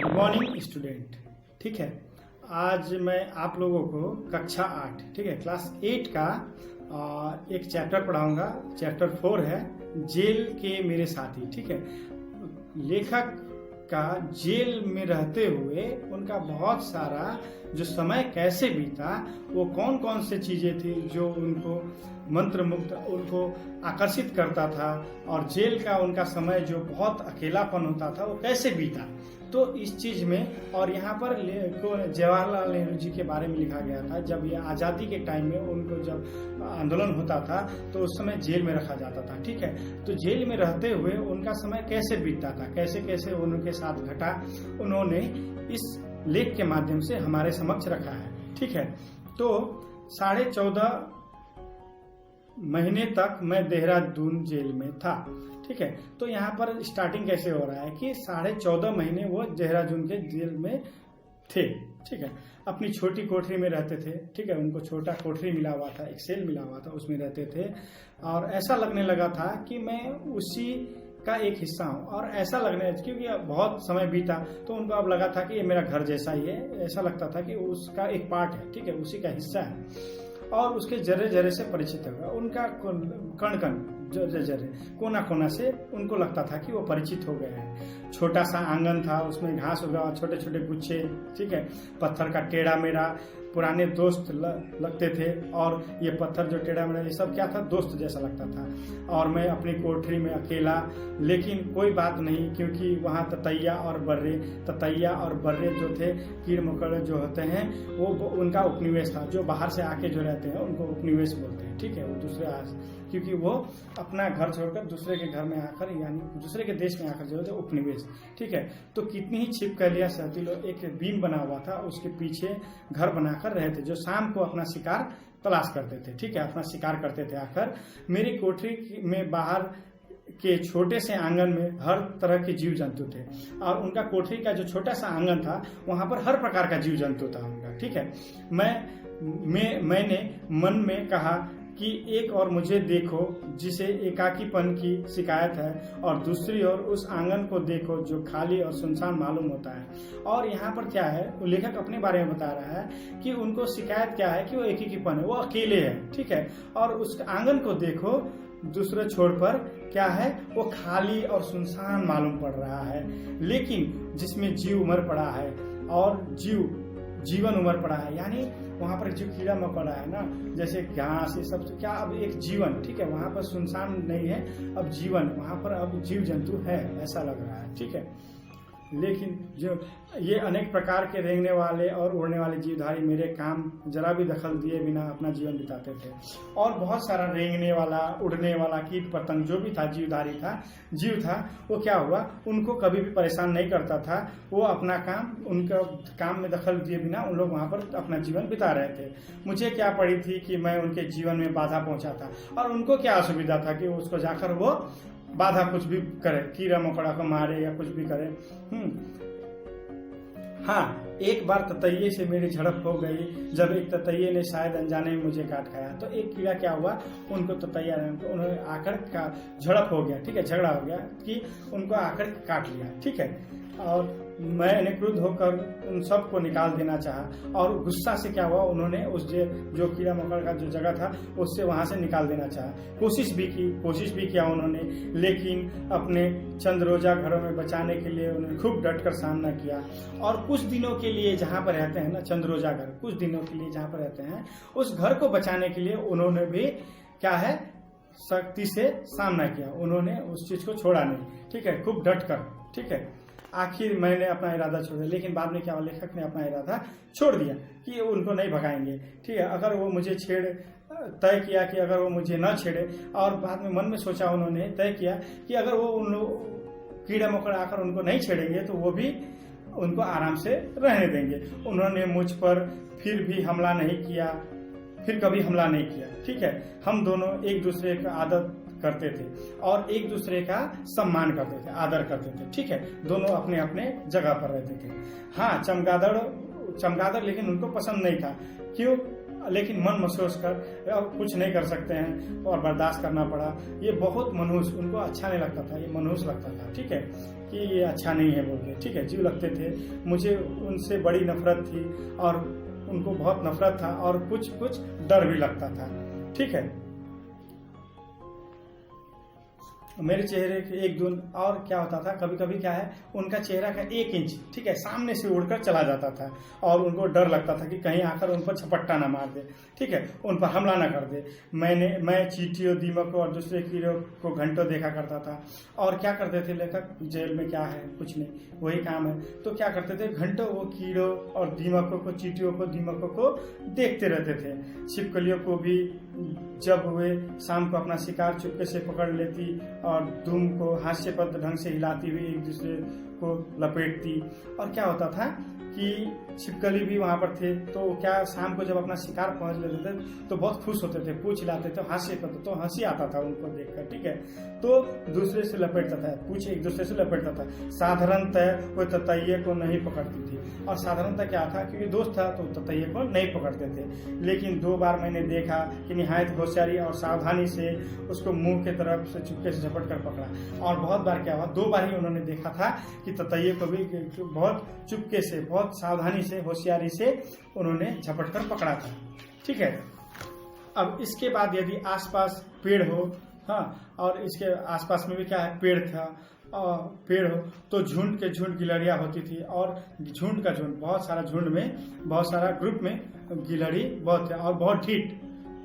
Good morning student. ठीक है, आज मैं आप लोगों को कक्षा 8 ठीक है क्लास 8 का एक चैप्टर पढ़ाऊंगा। चैप्टर 4 है जेल के मेरे साथी। ठीक है, लेखक का जेल में रहते हुए उनका बहुत सारा जो समय कैसे बीता, वो कौन कौन से चीजें थी जो उनको मंत्रमुग्ध उनको आकर्षित करता था, और जेल का उनका समय जो बहुत अकेलापन होता था वो कैसे बीता, तो इस चीज में। और यहाँ पर जवाहरलाल नेहरू जी के बारे में लिखा गया था। जब ये आज़ादी के टाइम में उनको जब आंदोलन होता था तो उस समय जेल में रखा जाता था। ठीक है, तो जेल में रहते हुए उनका समय कैसे बीतता था, कैसे कैसे उनके साथ घटा, उन्होंने इस लेख के माध्यम से हमारे समक्ष रखा है। ठीक है, तो 14.5 महीने तक मैं देहरादून जेल में था। ठीक है, तो यहाँ पर स्टार्टिंग कैसे हो रहा है कि 14.5 महीने वो देहरादून के जेल में थे। ठीक है, अपनी छोटी कोठरी में रहते थे। ठीक है, उनको छोटा कोठरी मिला हुआ था, एक सेल मिला हुआ था, उसमें रहते थे। और ऐसा लगने लगा था कि मैं उसी का एक हिस्सा हूँ, और ऐसा लगने क्योंकि बहुत समय बीता तो उनको अब लगा था कि ये मेरा घर जैसा ही है। ऐसा लगता था कि उसका एक पार्ट है। ठीक है, उसी का हिस्सा है, और उसके जर्रे जर्रे से परिचित होगा। उनका कण कण जर्रे जर्रे कोना कोना से उनको लगता था कि वो परिचित हो गए हैं। छोटा सा आंगन था, उसमें घास उगा, छोटे छोटे गुच्छे। ठीक है, पत्थर का टेढ़ा मेढ़ा पुराने दोस्त लगते थे, और ये पत्थर जो टेढ़ा मेढ़ा ये सब क्या था, दोस्त जैसा लगता था। और मैं अपनी कोठरी में अकेला, लेकिन कोई बात नहीं, क्योंकि वहाँ ततैया और बर्रे जो थे, कीड़ मकोड़े जो होते हैं, वो उनका उपनिवेश था। जो बाहर से आके जो रहते हैं उनको उपनिवेश बोलते हैं। ठीक है, वो दूसरे क्योंकि वो अपना घर छोड़कर दूसरे के घर में आकर, यानी दूसरे के देश में आकर जो है उपनिवेश। ठीक है, तो कितनी ही छिपकलियां सहती लोग, एक बीम बना हुआ था, उसके पीछे घर बनाकर रहे थे, जो शाम को अपना शिकार तलाश करते थे। ठीक है, अपना शिकार करते थे। आकर मेरी कोठरी में बाहर के छोटे से आंगन में हर तरह के जीव जंतु थे, और उनका कोठरी का जो छोटा सा आंगन था वहां पर हर प्रकार का जीव जंतु था उनका। ठीक है, मैंने मन में कहा कि एक और मुझे देखो जिसे एकाकीपन की शिकायत है, और दूसरी ओर उस आंगन को देखो जो खाली और सुनसान मालूम होता है। और यहाँ पर क्या है, वो लेखक अपने बारे में बता रहा है कि उनको शिकायत क्या है कि वो एकाकीपन है, वो अकेले है। ठीक है, और उस आंगन को देखो दूसरे छोर पर क्या है, वो खाली और सुनसान मालूम पड़ रहा है, लेकिन जिसमें जीव उमर पड़ा है, और जीवन उमर पड़ा है। यानी वहां पर जो कीड़ा मकोड़ा है ना, जैसे घास, ये सब क्या अब एक जीवन। ठीक है, वहां पर सुनसान नहीं है, अब जीवन, वहां पर अब जीव जंतु है, ऐसा लग रहा है। ठीक है, लेकिन जो ये अनेक प्रकार के रेंगने वाले और उड़ने वाले जीवधारी मेरे काम जरा भी दखल दिए बिना अपना जीवन बिताते थे। और बहुत सारा रेंगने वाला, उड़ने वाला, कीट पतंग जो भी था, जीवधारी था, जीव था, वो क्या हुआ, उनको कभी भी परेशान नहीं करता था। वो अपना काम, उनका काम में दखल दिए बिना उन लोग वहां पर अपना जीवन बिता रहे थे। मुझे क्या पड़ी थी कि मैं उनके जीवन में बाधा पहुंचाता, और उनको क्या असुविधा था कि उसको जाकर वो बाधा कुछ भी करे, कीड़ा मकोड़ा को मारे या कुछ भी करे। हाँ, एक बार ततैये से मेरी झड़प हो गई, जब एक ततैये ने शायद अनजाने में मुझे काट खाया। तो एक कीड़ा क्या हुआ, उनको ततैया उन्होंने आकर का झड़प हो गया। ठीक है, झगड़ा हो गया कि उनको आकर काट लिया। ठीक है, और मैंने क्रुद्ध होकर उन सबको निकाल देना चाहा, और गुस्सा से क्या हुआ, उन्होंने उस जो कीड़ा मकोड़ा का जो जगह था उससे वहां से निकाल देना चाहा। कोशिश भी किया उन्होंने, लेकिन अपने चंद रोजा घरों में बचाने के लिए उन्होंने खूब डटकर सामना किया। और कुछ दिनों के लिए जहां पर रहते हैं ना, चंद रोजा घर, कुछ दिनों के लिए जहां पर रहते हैं, उस घर को बचाने के लिए उन्होंने भी क्या है, सख्ती से सामना किया। उन्होंने उस चीज को छोड़ा नहीं। ठीक है, खूब डटकर। ठीक है, आखिर मैंने अपना इरादा छोड़ा, लेकिन बाद में क्या, लेखक ने अपना इरादा छोड़ दिया कि उनको नहीं भगाएंगे। ठीक है, अगर वो मुझे तय किया कि अगर वो मुझे न छेड़े, और बाद में मन में सोचा उन्होंने, तय किया कि अगर वो उन कीड़ा मकोड़ा आकर उनको नहीं छेड़ेंगे तो वो भी उनको आराम से रहने देंगे। उन्होंने मुझ पर फिर भी हमला नहीं किया, फिर कभी हमला नहीं किया। ठीक है, हम दोनों एक दूसरे का आदत करते थे और एक दूसरे का सम्मान करते थे, आदर करते थे। ठीक है, दोनों अपने अपने जगह पर रहते थे। हाँ, चमगादड़ लेकिन उनको पसंद नहीं था। क्यों? लेकिन मन महसूस कर कुछ नहीं कर सकते हैं और बर्दाश्त करना पड़ा। ये बहुत मनहूस, उनको अच्छा नहीं लगता था, ये मनहूस लगता था। ठीक है, कि ये अच्छा नहीं है बोल के, ठीक है, जीव लगते थे। मुझे उनसे बड़ी नफरत थी और उनको बहुत नफरत था और कुछ कुछ डर भी लगता था, ठीक है। मेरे चेहरे के एक दून और क्या होता था, कभी कभी क्या है, उनका चेहरा का 1 इंच, ठीक है, सामने से उड़कर चला जाता था और उनको डर लगता था कि कहीं आकर उन पर झपट्टा ना मार दे, ठीक है, उन पर हमला ना कर दे। मैं चींटियों, दीमकों और दूसरे कीड़ों को घंटों देखा करता था। और क्या करते थे लेखक, जेल में क्या है, कुछ नहीं, वही काम है। तो क्या करते थे, घंटों वो कीड़ों और दीमकों को, चींटियों को, दीमकों को देखते रहते थे। छिपकलियों को भी जब वे शाम को अपना शिकार चुपके से पकड़ लेती और दुम को हास्यपद ढंग से हिलाती हुई एक दूसरे को लपेटती। और क्या होता था कि छिपकली भी वहां पर थे, तो क्या शाम को जब अपना शिकार पहुंच लेते थे तो बहुत खुश होते थे, पूछ हिलाते थे, हास्य करते, तो हंसी आता था उनको देखकर, ठीक है। तो दूसरे से लपेटता था, पूछ एक दूसरे से लपेटता था। साधारणतः वो ततैये को नहीं पकड़ती थी, और साधारणतः क्या था, क्योंकि दोस्त था तो ततैये को नहीं पकड़ते थे। लेकिन 2 बार मैंने देखा कि निहायत होशियारी और सावधानी से उसको मुंह के तरफ से चुपके से झपट कर पकड़ा। और बहुत बार क्या हुआ, 2 बार ही उन्होंने देखा था कि ततैये को भी बहुत चुपके से, बहुत सावधानी से, होशियारी से उन्होंने झपट कर पकड़ा था, ठीक है। अब इसके बाद यदि आसपास पेड़ हो, हाँ, और इसके आसपास में भी क्या है, पेड़ था, पेड़ हो, तो झुंड के झुंड गिलहरियां होती थी। और झुंड का झुंड, बहुत सारा झुंड में, बहुत सारा ग्रुप में गिलहरी बहुत है और बहुत ढीठ,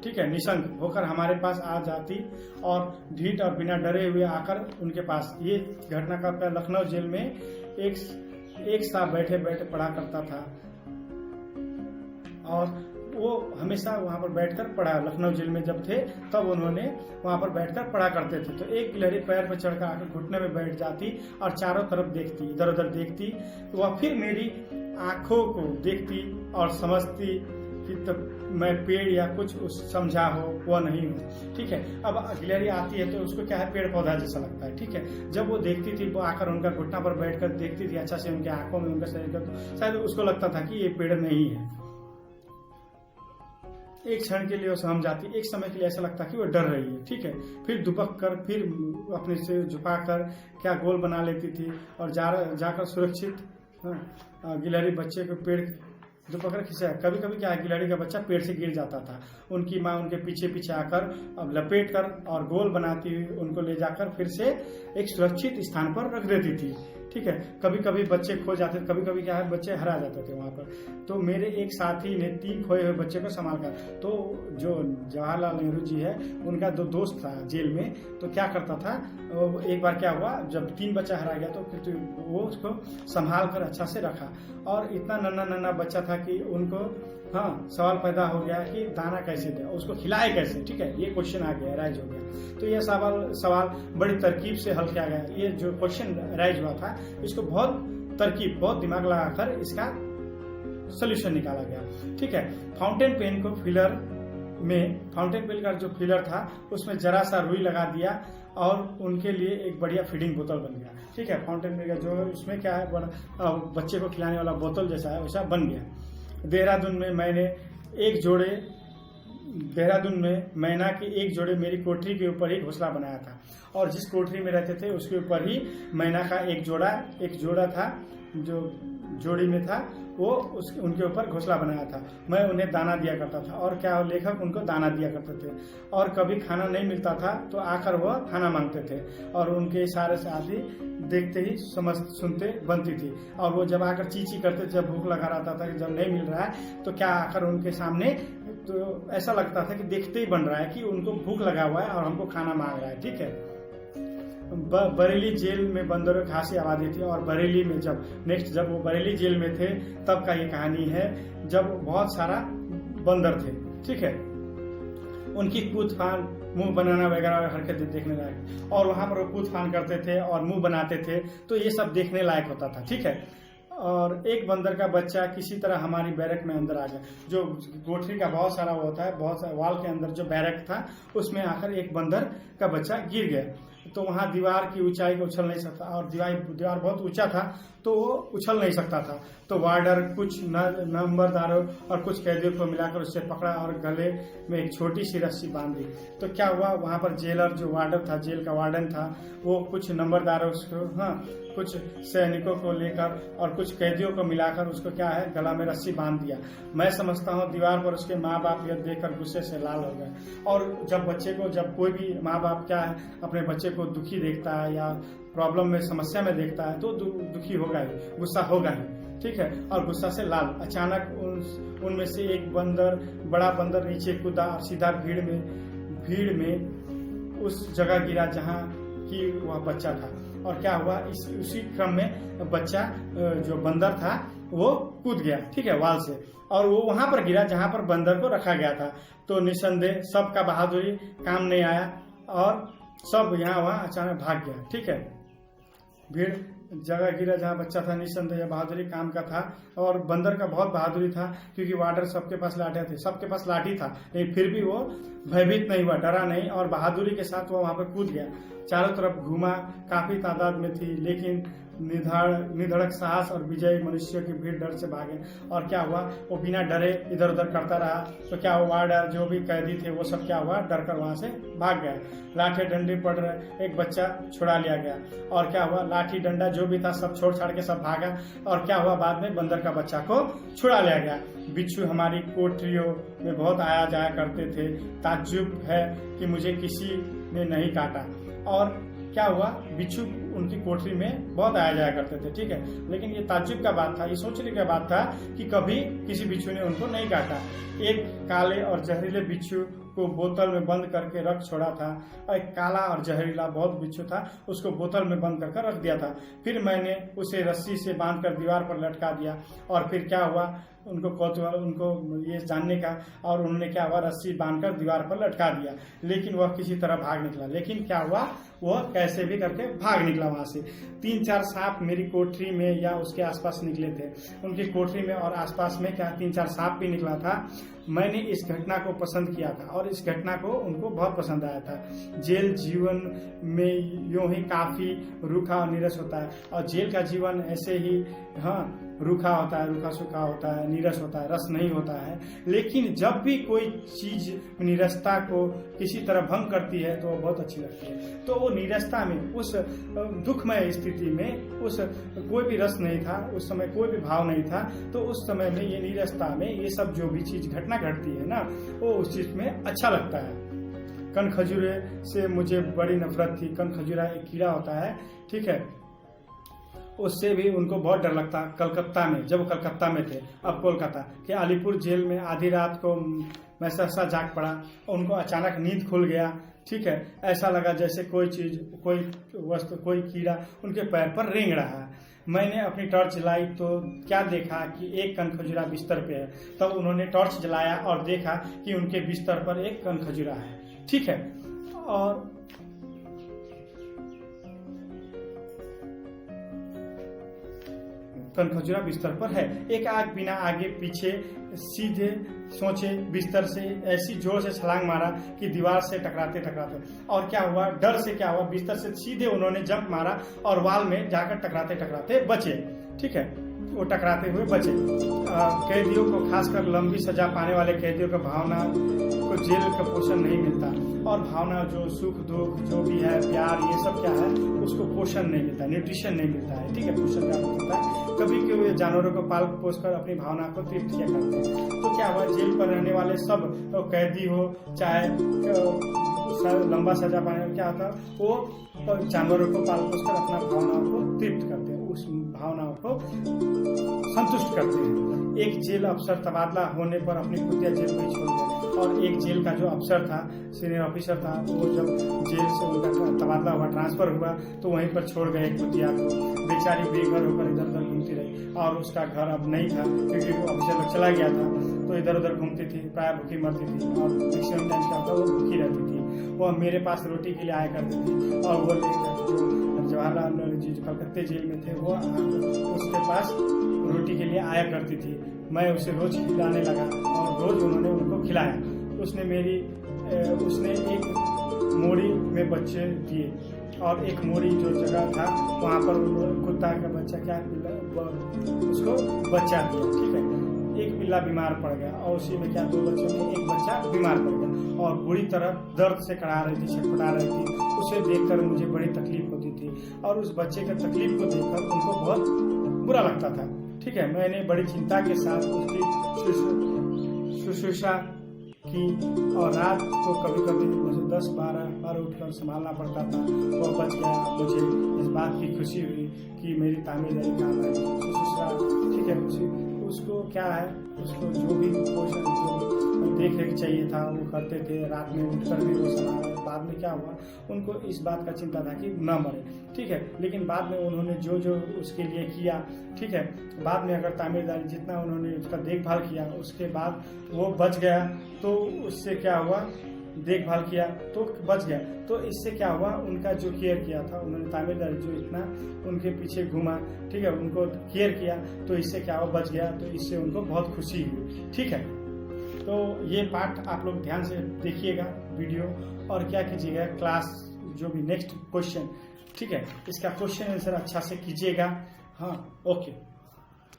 ठीक है, निशंक होकर हमारे पास आ जाती और ढीठ और बिना डरे हुए आकर उनके पास। ये घटना का लखनऊ जेल में एक साथ बैठे बैठे पढ़ा करता था और वो हमेशा वहां पर बैठकर पढ़ा। लखनऊ जेल में जब थे तब उन्होंने वहां पर बैठकर पढ़ा करते थे। तो एक गिलहरी पैर पर चढ़कर आकर घुटने में बैठ जाती और चारों तरफ देखती, इधर उधर देखती। तो वह फिर मेरी आंखों को देखती और समझती कि तब मैं पेड़ या कुछ समझा हो, वह नहीं हूँ, ठीक है। अब गिलहरी आती है तो उसको क्या है, पेड़ पौधा जैसा लगता है, ठीक है। जब वो देखती थी, वो आकर उनका घुटना पर बैठकर देखती थी अच्छा से उनके आंखों में, उनका शरीर का, तो शायद उसको लगता था कि ये पेड़ नहीं है। एक क्षण के लिए वो समझ जाती, एक समय के लिए ऐसा लगता कि वो डर रही है, ठीक है। फिर दुबक कर, फिर अपने से झुका कर क्या गोल बना लेती थी और जाकर सुरक्षित गिलहरी बच्चे को पेड़ जो पकड़ खींचा। कभी कभी क्या है, गिलहरी का बच्चा पेड़ से गिर जाता था, उनकी माँ उनके पीछे पीछे आकर अब लपेट कर और गोल बनाती हुई उनको ले जाकर फिर से एक सुरक्षित स्थान पर रख देती थी, ठीक है। कभी कभी बच्चे खो जाते थे, कभी कभी क्या है, बच्चे हरा जाते थे वहां पर। तो मेरे एक साथी ने 3 खोए हुए बच्चे को संभाल कर, तो जो जवाहरलाल नेहरू जी है उनका 2 दोस्त था जेल में, तो क्या करता था, एक बार क्या हुआ, जब 3 बच्चा हरा गया तो फिर वो उसको संभाल कर अच्छा से रखा। और इतना नन्ना बच्चा था कि उनको सवाल पैदा हो गया कि दाना कैसे दे, उसको खिलाए कैसे, ठीक है, ये क्वेश्चन आ गया, राइज हो गया। तो ये सवाल बड़ी तरकीब से हल किया गया। ये जो क्वेश्चन राइज हुआ था, इसको बहुत तरकीब, बहुत दिमाग लगाकर इसका सोल्यूशन निकाला गया, ठीक है। फाउंटेन पेन का जो फिलर था उसमें जरा सा रुई लगा दिया और उनके लिए एक बढ़िया फीडिंग बोतल बन गया, ठीक है। फाउंटेन पेन का जो उसमें क्या है, बच्चे को खिलाने वाला बोतल जैसा है, वैसा बन गया। देहरादून में मैना के एक जोड़े मेरी कोठरी के ऊपर ही घोंसला बनाया था, और जिस कोठरी में रहते थे उसके ऊपर ही मैना का एक जोड़ा था, जो जोड़ी में था वो उनके ऊपर घोंसला बनाया था। मैं उन्हें दाना दिया करता था, और क्या लेखक उनको दाना दिया करते थे। और कभी खाना नहीं मिलता था तो आकर वह खाना मांगते थे, और उनके इशारे से आदि देखते ही सुनते बनती थी। और वो जब आकर चींची करते, जब भूख लगा रहता था कि जब नहीं मिल रहा है तो क्या आकर उनके सामने, तो ऐसा लगता था कि देखते ही बन रहा है कि उनको भूख लगा हुआ है और हमको खाना मांग रहा है, ठीक है। बरेली जेल में बंदरों की खासी आबादी थी, और बरेली में जब वो बरेली जेल में थे तब का ये कहानी है, जब बहुत सारा बंदर थे, ठीक है। उनकी कूद फान, मुंह बनाना वगैरह हरकतें देखने लायक, और वहां पर वो कूद फान करते थे और मुंह बनाते थे, तो ये सब देखने लायक होता था, ठीक है। और एक बंदर का बच्चा किसी तरह हमारी बैरक में अंदर आ गया। जो कोठरी का बहुत सारा होता है, बहुत सारा वाल के अंदर जो बैरक था उसमें आकर एक बंदर का बच्चा गिर गया। तो वहां दीवार की ऊंचाई को उछल नहीं सकता, और दीवार बहुत ऊंचा था तो वो उछल नहीं सकता था। तो वार्डर कुछ नंबरदारों और कुछ कैदियों को मिलाकर उससे पकड़ा और गले में एक छोटी सी रस्सी बांध दी। तो क्या हुआ, वहां पर जेलर जो वार्डर था, जेल का वार्डन था, वो कुछ नंबरदारों को कुछ सैनिकों को लेकर और कुछ कैदियों को मिलाकर उसको क्या है गला में रस्सी बांध दिया। मैं समझता हूँ दीवार पर उसके माँ बाप यह देखकर गुस्से से लाल हो गए। और जब कोई भी माँ बाप क्या है अपने बच्चे को दुखी देखता है या प्रॉब्लम में समस्या में देखता है तो दुखी होगा ही, गुस्सा होगा ही, ठीक है। और गुस्सा से लाल। अचानक उनमें से एक बड़ा बंदर नीचे कूदा और सीधा भीड़ में उस जगह गिरा जहाँ की वह बच्चा था। और क्या हुआ, उसी क्रम में बच्चा जो बंदर था वो कूद गया, ठीक है, वाल से, और वो वहां पर गिरा जहां पर बंदर को रखा गया था। तो निसंदेह सबका बहादुरी काम नहीं आया और सब यहाँ वहां अचानक भाग गया, ठीक है। भीड़ जगह गिरा जहाँ बच्चा था, निसंदेह बहादुरी काम का था। और बंदर का बहुत बहादुरी था क्योंकि वार्डर सबके पास लाठियां थे, सबके पास लाठी था, लेकिन फिर भी वो भयभीत नहीं हुआ, डरा नहीं और बहादुरी के साथ वो वहां पर कूद गया। चारों तरफ घूमा, काफी तादाद में थी, लेकिन निधड़क साहस और विजयी मनुष्यों की भीड़ डर से भागे। और क्या हुआ, वो बिना डरे इधर उधर करता रहा। तो क्या हुआ, वार्डर जो भी कैदी थे वो सब क्या हुआ, डर कर वहां से भाग गए। लाठी डंडे पड़ रहे, एक बच्चा छुड़ा लिया गया। और क्या हुआ, लाठी डंडा जो भी था सब छोड़ छाड़ के सब भागा। और क्या हुआ, बाद में बंदर का बच्चा को छुड़ा लिया गया। बिच्छू हमारी कोठरियों में बहुत आया जाया करते थे। ताज्जुब है कि मुझे किसी ने नहीं काटा। और क्या हुआ, बिच्छू उनकी कोठरी में बहुत आया जाया करते थे, ठीक है। लेकिन ये ताज्जुब का बात था, ये सोचने की बात था कि कभी किसी बिच्छू ने उनको नहीं काटा। एक काले और जहरीले बिच्छू को बोतल में बंद करके रख छोड़ा था। और एक काला और जहरीला बहुत बिच्छू था, उसको बोतल में बंद करके रख दिया था। फिर मैंने उसे रस्सी से बांधकर दीवार पर लटका दिया। और फिर क्या हुआ, उनको ये जानने का, और उन्होंने क्या हुआ, रस्सी बांधकर दीवार पर लटका दिया। लेकिन वह किसी तरह भाग निकला। लेकिन क्या हुआ, वह कैसे भी करके भाग निकला वहां से। 3-4 सांप मेरी कोठरी में या उसके आसपास निकले थे। उनकी कोठरी में और आसपास में क्या 3-4 सांप भी निकला था। मैंने इस घटना को पसंद किया था और इस घटना को उनको बहुत पसंद आया था। जेल जीवन में यूं ही काफी रूखा और नीरस होता है। और जेल का जीवन ऐसे ही रूखा होता है, रूखा सूखा होता है, नीरस होता है, रस नहीं होता है। लेकिन जब भी कोई चीज नीरसता को किसी तरह भंग करती है तो वो बहुत अच्छी लगती है। तो वो नीरसता में, उस दुखमय स्थिति में, उस कोई भी रस नहीं था, उस समय कोई भी भाव नहीं था। तो उस समय में ये नीरसता में ये सब जो भी चीज घटना घटती है ना, वो उस चीज में अच्छा लगता है। कनखजूरे से मुझे बड़ी नफरत थी। कनखजूरा एक कीड़ा होता है, ठीक है, उससे भी उनको बहुत डर लगता। कलकत्ता में, जब कलकत्ता में थे, अब कोलकाता के अलीपुर जेल में आधी रात को मैं सहसा जाग पड़ा। उनको अचानक नींद खुल गया, ठीक है। ऐसा लगा जैसे कोई चीज, कोई वस्तु, कोई कीड़ा उनके पैर पर रेंग रहा है। मैंने अपनी टॉर्च जलाई तो क्या देखा कि एक कनखजूरा बिस्तर पे है। तब उन्होंने टॉर्च जलाया और देखा कि उनके बिस्तर पर एक कनखजूरा है, ठीक है। और कनखजूरा बिस्तर पर है। एक आग बिना आगे पीछे सीधे सोचे बिस्तर से ऐसी जोर से छलांग मारा कि दीवार से टकराते टकराते। और क्या हुआ, डर से क्या हुआ, बिस्तर से सीधे उन्होंने जंप मारा और वाल में जाकर टकराते टकराते बचे, ठीक है। वो टकराते हुए बचे। कैदियों को, खासकर लंबी सजा पाने वाले कैदियों को भावना को जेल का पोषण नहीं मिलता। और भावना जो सुख दुख जो भी है, प्यार, ये सब क्या है, उसको पोषण नहीं मिलता, न्यूट्रिशन नहीं मिलता है, ठीक है। पोषण का होता है। कभी कभी जानवरों को पाल पोस कर अपनी भावना को तृप्त किया करते हैं। तो क्या हुआ, जेल पर रहने वाले सब, तो कैदी हो चाहे लंबा सजा पाने, क्या होता है, वो जानवरों को पाल पोस कर अपना भावनाओं को तृप्त करते हैं, उस भावनाओं को संतुष्ट करते हैं। एक जेल अफसर तबादला होने पर अपनी कुतिया जेल में छोड़ गए। और एक जेल का जो अफसर था, सीनियर ऑफिसर था, वो जब जेल से उनका तबादला हुआ, ट्रांसफर हुआ, तो वहीं पर छोड़ गए कुतिया को। बेचारी बेघर होकर इधर उधर घूमती रही। और उसका घर अब नहीं था क्योंकि वो ऑफिसर लोग चला गया था। तो इधर उधर घूमती थी, प्राय भूखी मरती थी। और मैक्सिमम टाइम क्या होता, वो भूखी रहती थी। वो मेरे पास रोटी के लिए आया करती थी। और वो जो जवाहरलाल नेहरू जी जो कलकत्ते जेल में थे, वो उसके पास रोटी के लिए आया करती थी। मैं उसे रोज खिलाने लगा और रोज उन्होंने उनको खिलाया। उसने एक मोड़ी में बच्चे दिए और एक मोड़ी जो जगह था वहाँ पर कुत्ता का बच्चा क्या उसको बच्चा दिया, ठीक है। एक पिल्ला बीमार पड़ गया और उसी में क्या 2 बच्चों में एक बच्चा बीमार पड़ गया और बुरी तरह दर्द से कड़ा रही थी, छटपटा रही थी। उसे देखकर मुझे बड़ी तकलीफ होती थी और उस बच्चे के तकलीफ को देखकर उनको बहुत बुरा लगता था। ठीक है, मैंने बड़ी चिंता के साथ उसकी शुश्रूषा की और रात को कभी कभी मुझे 10-12 बार उठकर संभालना पड़ता था। वो बच गया। मुझे इस बात की खुशी हुई कि मेरी तामीरदारी काम आई। शुश्रूषा, ठीक है, उसको क्या है, उसको जो भी पोषण जो देख रेख चाहिए था वो करते थे। रात में उठकर भी वो संभाल। बाद में क्या हुआ, उनको इस बात का चिंता था कि न मरे। ठीक है, लेकिन बाद में उन्होंने जो जो उसके लिए किया, ठीक है, बाद में अगर तामीरदारी जितना उन्होंने उसका देखभाल किया उसके बाद वो बच गया, तो उससे क्या हुआ, देखभाल किया तो बच गया। तो इससे क्या हुआ, उनका जो केयर किया था उन्होंने, तामीरदारी जो इतना उनके पीछे घूमा, ठीक है, उनको केयर किया, तो इससे क्या हुआ, बच गया। तो इससे उनको बहुत खुशी हुई। ठीक है, तो ये पार्ट आप लोग ध्यान से देखिएगा वीडियो और क्या कीजिएगा, क्लास जो भी नेक्स्ट क्वेश्चन, ठीक है, इसका क्वेश्चन आंसर अच्छा से कीजिएगा। हाँ, ओके।